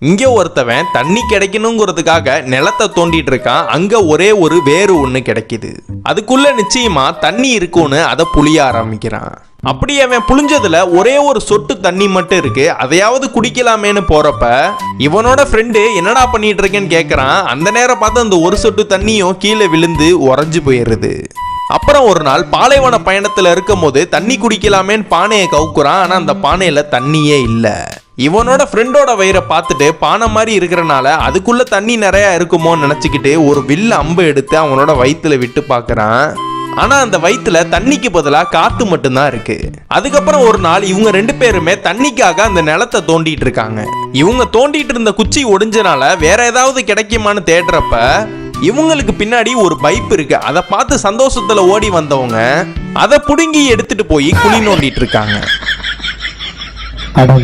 இங்க ஒருத்தவன் தண்ணி கிடைக்கணுங்கிறதுக்காக நிலத்தை தோண்டிட்டு இருக்கான். அங்க ஒரே ஒரு வேறு ஒண்ணு கிடைக்குது. அதுக்குள்ள நிச்சயமா தண்ணி இருக்கும்னு அதை புளிய ஆரம்பிக்கிறான். அப்படி அவன் புளிஞ்சதுல ஒரே ஒரு சொட்டு தண்ணி மட்டும் இருக்கு. அதையாவது குடிக்கலாமேன்னு போறப்ப இவனோட ஃப்ரெண்டு என்னடா பண்ணிட்டு இருக்கேன்னு கேக்குறான். அந்த நேரம் பார்த்து அந்த ஒரு சொட்டு தண்ணியும் கீழே விழுந்து உறைஞ்சு போயிடுது. அப்புறம் ஒரு நாள் பாலைவன பயணத்துல இருக்கும் போது தண்ணி குடிக்கலாமேன்னு பானையை கவுக்குறான். ஆனா அந்த பானையில தண்ணியே இல்ல. இவனோட ஃப்ரெண்டோட வயிறை பார்த்துட்டு பானை மாதிரி இருக்கிறனால அதுக்குள்ள தண்ணி நிறைய இருக்குமோன்னு நினைச்சுக்கிட்டு ஒரு வில்ல அம்பு எடுத்து அவனோட வயிற்றுல விட்டு பார்க்கறான். ஆனா அந்த வயிற்றுல தண்ணிக்கு பதிலா காத்து மட்டும்தான் இருக்கு. அதுக்கப்புறம் ஒரு நாள் இவங்க 2 பேருமே தண்ணிக்காக அந்த நிலத்தை தோண்டிட்டு இருக்காங்க. இவங்க தோண்டிட்டு இருந்த குச்சி ஒடிஞ்சனால வேற ஏதாவது கிடைக்குமான்னு தேடுறப்ப இவங்களுக்கு பின்னாடி ஒரு பைப் இருக்கு. அதை பார்த்து சந்தோஷத்துல ஓடி வந்தவங்க அதை புடுங்கி எடுத்துட்டு போய் குழி நோண்டிட்டு இருக்காங்க. அட